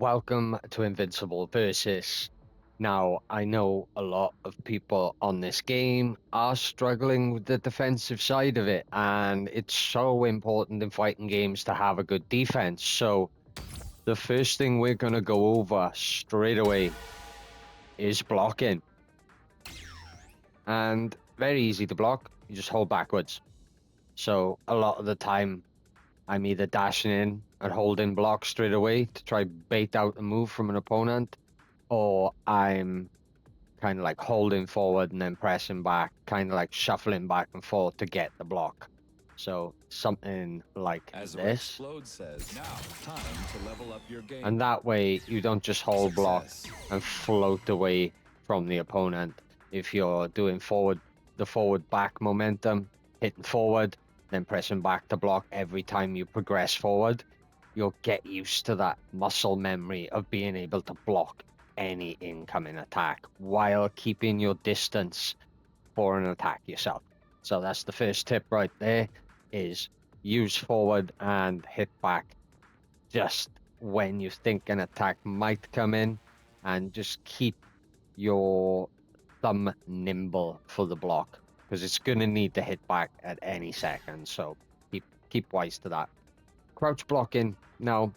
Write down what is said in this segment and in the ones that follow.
Welcome to Invincible Versus. Now, I know a lot of people on this game are struggling with the defensive side of it, and it's so important in fighting games to have a good defense. So, the first thing we're going to go over straight away is blocking. And very easy to block, you just hold backwards. So, a lot of the time, I'm either dashing in and holding block straight away to try bait out a move from an opponent, or I'm kind of like holding forward and then pressing back, kind of like shuffling back and forth to get the block. So something like this. Says, now, time to level up your game. And that way you don't just hold block and float away from the opponent. If you're doing the forward back momentum, hitting forward, then pressing back to block every time you progress forward, you'll get used to that muscle memory of being able to block any incoming attack while keeping your distance for an attack yourself. So that's the first tip right there, is use forward and hit back just when you think an attack might come in, and just keep your thumb nimble for the block, because it's going to need to hit back at any second. So keep wise to that. Crouch blocking. Now,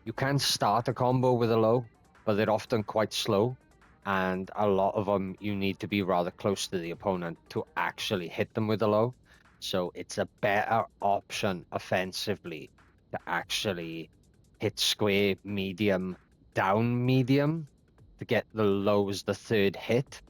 you can start a combo with a low, but they're often quite slow, and a lot of them you need to be rather close to the opponent to actually hit them with a low. So it's a better option offensively to actually hit square, medium, down medium to get the low as the third hit.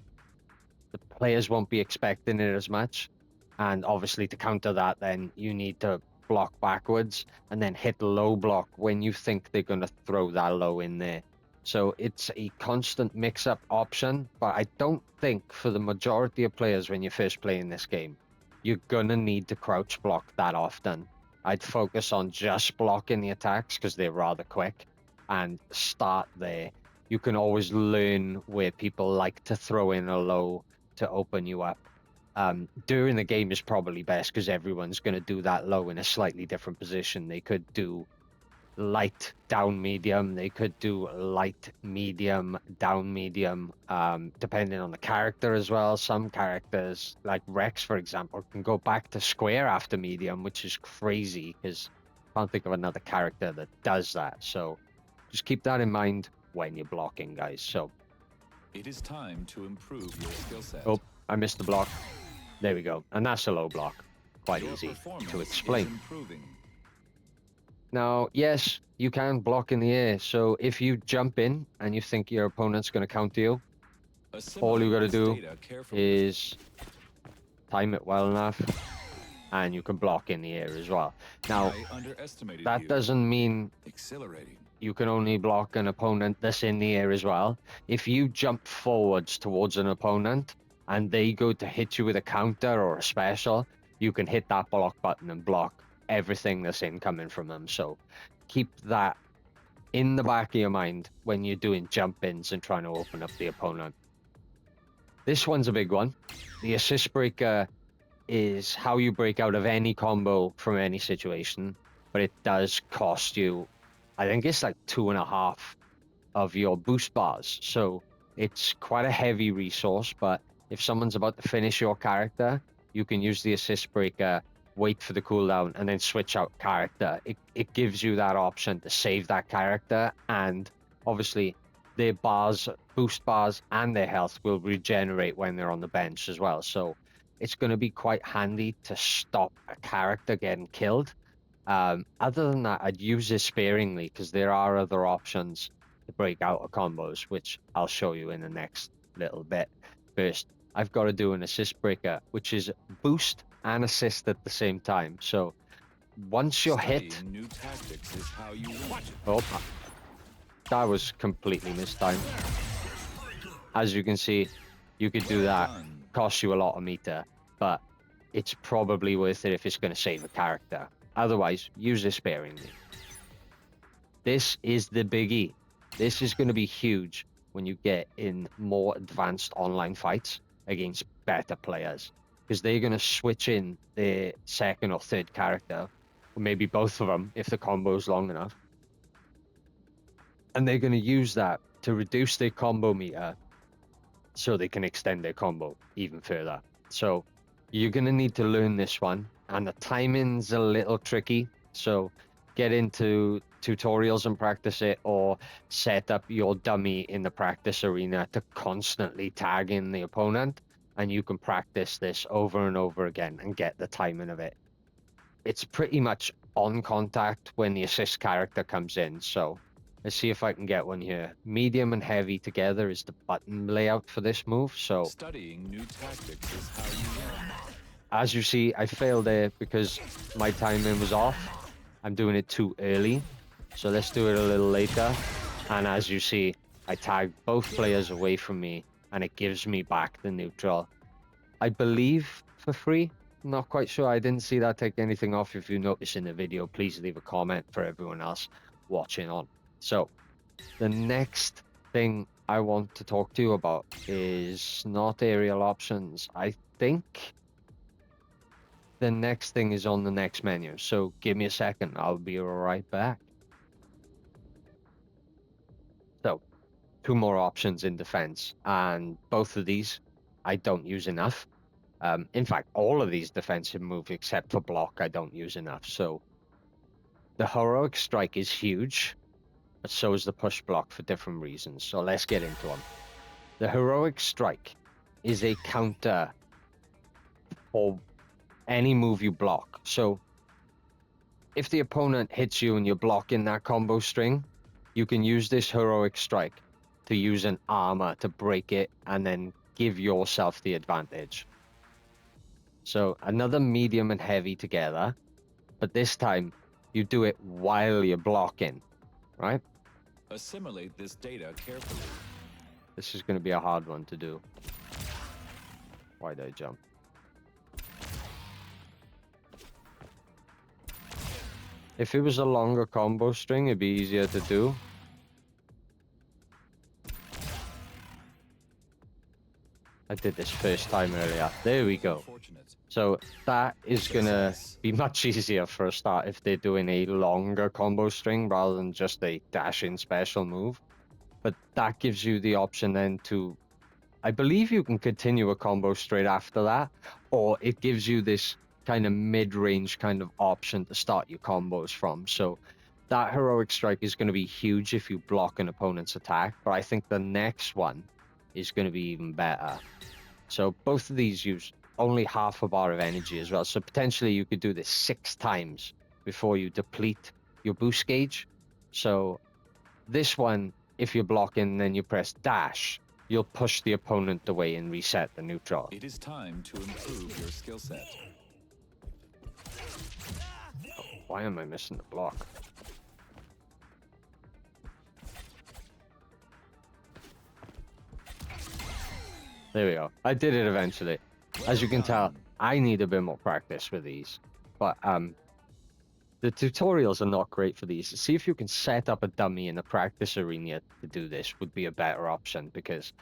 The players won't be expecting it as much. And obviously to counter that, then you need to block backwards and then hit low block when you think they're going to throw that low in there. So it's a constant mix-up option, but I don't think for the majority of players when you're first playing this game, you're going to need to crouch block that often. I'd focus on just blocking the attacks because they're rather quick and start there. You can always learn where people like to throw in a low to open you up. During the game is probably best because everyone's going to do that low in a slightly different position. They could do light down medium, they could do light medium down medium, depending on the character as well. Some characters like Rex, for example, can go back to square after medium, which is crazy because I can't think of another character that does that. So just keep that in mind when you're blocking, guys. So it is time to improve your skill set. Oh, I missed the block. There we go. And that's a low block. Quite easy to explain. Now, yes, you can block in the air. So if you jump in and you think your opponent's going to counter you, all you got to do is time it well enough, and you can block in the air as well. Now, that doesn't mean you can only block an opponent that's in the air as well. If you jump forwards towards an opponent and they go to hit you with a counter or a special, you can hit that block button and block everything that's incoming from them. So keep that in the back of your mind when you're doing jump ins and trying to open up the opponent. This one's a big one. The assist breaker is how you break out of any combo from any situation, but it does cost you, I think it's like 2.5 of your boost bars. So it's quite a heavy resource, but if someone's about to finish your character, you can use the assist breaker, wait for the cooldown, and then switch out character. It gives you that option to save that character, and obviously their bars, boost bars, and their health will regenerate when they're on the bench as well. So it's going to be quite handy to stop a character getting killed. Other than that, I'd use it sparingly because there are other options to break out of combos, which I'll show you in the next little bit. First, I've got to do an assist breaker, which is boost and assist at the same time. So once you're hit, new tactics is how you oh, that was completely mistimed. As you can see, you could do that, cost you a lot of meter, but it's probably worth it if it's going to save a character. Otherwise, use it sparingly. This is the biggie. This is going to be huge when you get in more advanced online fights against better players, because they're going to switch in their second or third character, or maybe both of them if the combo is long enough. And they're going to use that to reduce their combo meter so they can extend their combo even further. So you're going to need to learn this one, and the timing's a little tricky. So get into tutorials and practice it, or set up your dummy in the practice arena to constantly tag in the opponent, and you can practice this over and over again and get the timing of it. It's pretty much on contact when the assist character comes in. So let's see if I can get one here. Medium and heavy together is the button layout for this move. So Studying new tactics is how you learn. as you see, I failed there because my timing was off. I'm doing it too early. So let's do it a little later. And as you see, I tagged both players away from me, and it gives me back the neutral. I believe for free. Not quite sure. I didn't see that take anything off. If you notice in the video, please leave a comment for everyone else watching on. So the next thing I want to talk to you about is not aerial options. I think the next thing is on the next menu. So give me a second. I'll be right back. So 2 more options in defense, and both of these I don't use enough. In fact, all of these defensive moves except for block I don't use enough. So the heroic strike is huge, but so is the push block for different reasons. So let's get into them. The heroic strike is a counter for any move you block. So if the opponent hits you and you're blocking that combo string, you can use this heroic strike to use an armor to break it and then give yourself the advantage. So another medium and heavy together, but this time you do it while you're blocking, right? Assimilate this data carefully. This is going to be a hard one to do. Why did I jump? If it was a longer combo string, it'd be easier to do. I did this first time earlier. There we go. So that is gonna be much easier for a start if they're doing a longer combo string rather than just a dash-in special move. But that gives you the option then to, I believe you can continue a combo straight after that, or it gives you this kind of mid-range kind of option to start your combos from. So that heroic strike is going to be huge if you block an opponent's attack, but I think the next one is going to be even better. So both of these use only half a bar of energy as well. So potentially you could do this 6 times before you deplete your boost gauge. So this one, if you're blocking, then you press dash, you'll push the opponent away and reset the neutral. It is time to improve your skill set. Oh, why am I missing the block? There we go. I did it eventually. As you can tell, I need a bit more practice with these. But the tutorials are not great for these. See if you can set up a dummy in a practice arena to do this would be a better option, because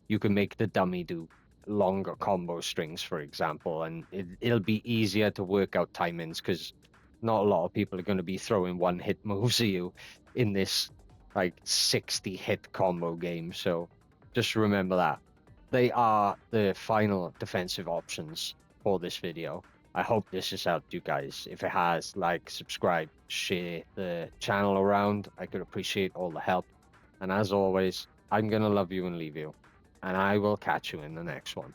you can make the dummy do longer combo strings, for example, and it'll be easier to work out timings because not a lot of people are going to be throwing one-hit moves at you in this like 60-hit combo game. So just remember that. They are the final defensive options for this video. I hope this has helped you guys. If it has, like, subscribe, share the channel around. I could appreciate all the help. And as always, I'm going to love you and leave you. And I will catch you in the next one.